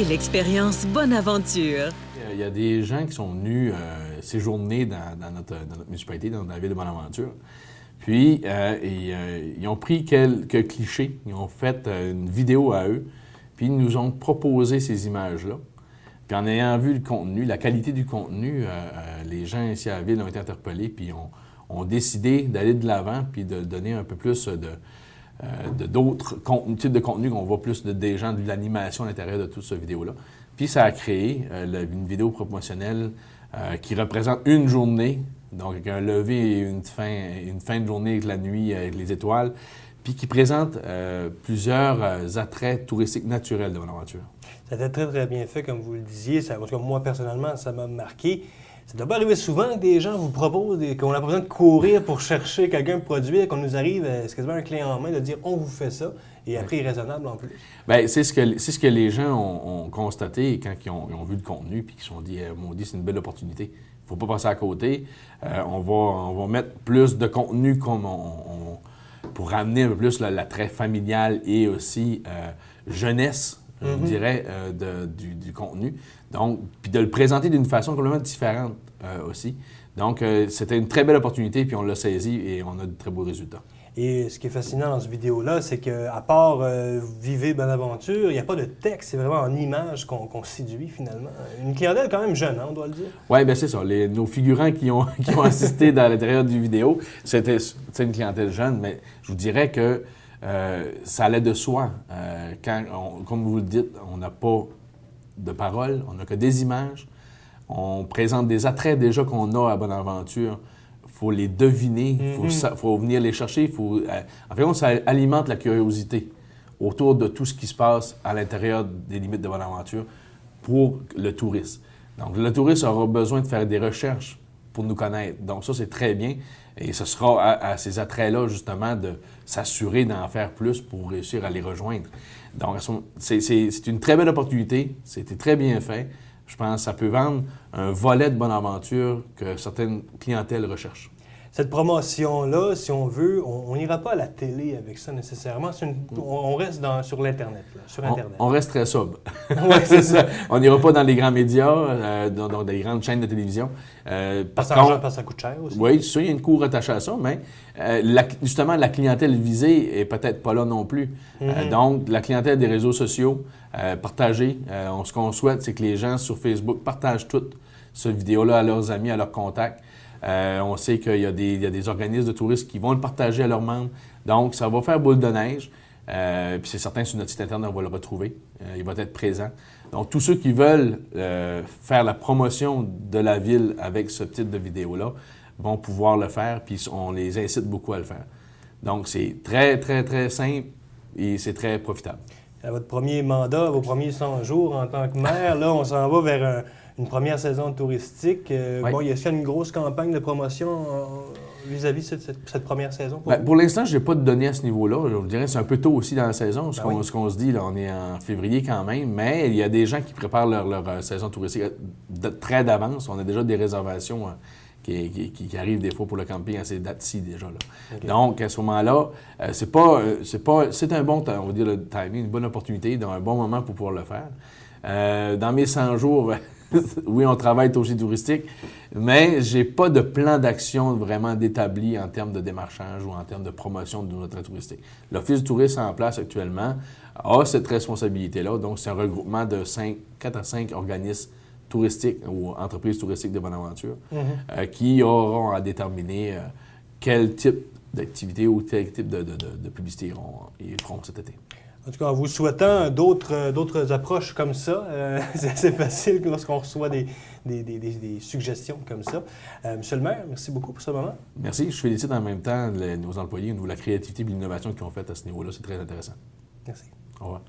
Vivez l'expérience Bonaventure. Il y a des gens qui sont venus séjourner dans notre municipalité, dans la ville de Bonaventure. Puis, ils ont pris quelques clichés, ils ont fait une vidéo à eux, puis ils nous ont proposé ces images-là. Puis en ayant vu le contenu, la qualité du contenu, les gens ici à la ville ont été interpellés, puis ont décidé d'aller de l'avant, puis de donner un peu plus d'autres types de contenus qu'on voit plus des gens, de l'animation à l'intérieur de toute cette vidéo-là. Puis ça a créé une vidéo promotionnelle qui représente une journée, donc avec un lever et une fin de journée avec la nuit, avec les étoiles, puis qui présente plusieurs attraits touristiques naturels de Bonaventure. Ça a été très, très bien fait, comme vous le disiez. En tout cas, moi, personnellement, ça m'a marqué. Ça ne doit pas arriver souvent que des gens vous proposent, qu'on n'a pas besoin de courir pour chercher quelqu'un de produire, qu'on nous arrive, c'est quasiment un clé en main de dire « on vous fait ça », et à prix raisonnable en plus. Bien, c'est ce que les gens ont constaté quand ils ont vu le contenu, puis qu'ils se sont dit « Maudit, c'est une belle opportunité, il ne faut pas passer à côté, on va mettre plus de contenu pour ramener un peu plus l'attrait familial et aussi jeunesse ». Je dirais, du contenu. Donc, puis de le présenter d'une façon complètement différente aussi. Donc, c'était une très belle opportunité, puis on l'a saisi et on a de très beaux résultats. Et ce qui est fascinant dans cette vidéo-là, c'est qu'à part Vivez Bonaventure, il n'y a pas de texte, c'est vraiment en images qu'on séduit finalement. Une clientèle quand même jeune, hein, on doit le dire. Oui, bien c'est ça. Nos figurants qui ont assisté dans l'intérieur du vidéo, c'était une clientèle jeune, mais je vous dirais que ça allait de soi. Comme vous le dites, on n'a pas de paroles, on n'a que des images. On présente des attraits déjà qu'on a à Bonaventure. Il faut les deviner, il faut venir les chercher. En fait, ça alimente la curiosité autour de tout ce qui se passe à l'intérieur des limites de Bonaventure pour le touriste. Donc, le touriste aura besoin de faire des recherches pour nous connaître. Donc, ça, c'est très bien. Et ce sera à ces attraits-là, justement, de s'assurer d'en faire plus pour réussir à les rejoindre. Donc, c'est une très belle opportunité. C'était très bien fait. Je pense que ça peut vendre un volet de Bonaventure que certaines clientèles recherchent. Cette promotion-là, si on veut, on n'ira pas à la télé avec ça nécessairement. On reste sur l'Internet. Sur Internet. On reste très sobre. Oui, c'est ça. On n'ira pas dans les grands médias, dans des grandes chaînes de télévision. Parce que ça coûte cher aussi. Oui, c'est sûr, il y a une cour attachée à ça, mais justement, la clientèle visée n'est peut-être pas là non plus. Donc, la clientèle des réseaux sociaux, partagée. Ce qu'on souhaite, c'est que les gens sur Facebook partagent toute cette vidéo-là à leurs amis, à leurs contacts. On sait qu'il y a des organismes de touristes qui vont le partager à leurs membres. Donc, ça va faire boule de neige. Puis c'est certain, sur notre site Internet, on va le retrouver. Il va être présent. Donc, tous ceux qui veulent faire la promotion de la ville avec ce type de vidéo-là vont pouvoir le faire, puis on les incite beaucoup à le faire. Donc, c'est très, très, très simple et c'est très profitable. À votre premier mandat, vos premiers 100 jours en tant que maire, là, on s'en va vers une première saison touristique. Oui. Bon, y a-t-il une grosse campagne de promotion vis-à-vis de cette première saison? Pour l'instant, je n'ai pas de données à ce niveau-là. Je vous dirais que c'est un peu tôt aussi dans la saison. Ce qu'on se dit, là, on est en février quand même, mais il y a des gens qui préparent leur saison touristique très d'avance. On a déjà des réservations qui arrivent des fois pour le camping à ces dates-ci déjà. Là. Okay. Donc, à ce moment-là, c'est un bon temps, on va dire le timing, une bonne opportunité, un bon moment pour pouvoir le faire. Dans mes 100 jours, oui, on travaille aussi touristique, mais je n'ai pas de plan d'action vraiment d'établi en termes de démarchage ou en termes de promotion de notre touristique. L'Office du tourisme en place actuellement a cette responsabilité-là. Donc, c'est un regroupement de 4 à 5 organismes touristiques ou entreprises touristiques de Bonaventure qui auront à déterminer quel type d'activité ou quel type de publicité ils feront cet été. En tout cas, en vous souhaitant d'autres approches comme ça, c'est assez facile lorsqu'on reçoit des suggestions comme ça. Monsieur le maire, merci beaucoup pour ce moment. Merci. Je félicite en même temps nos employés au niveau de la créativité et de l'innovation qu'ils ont faite à ce niveau-là. C'est très intéressant. Merci. Au revoir.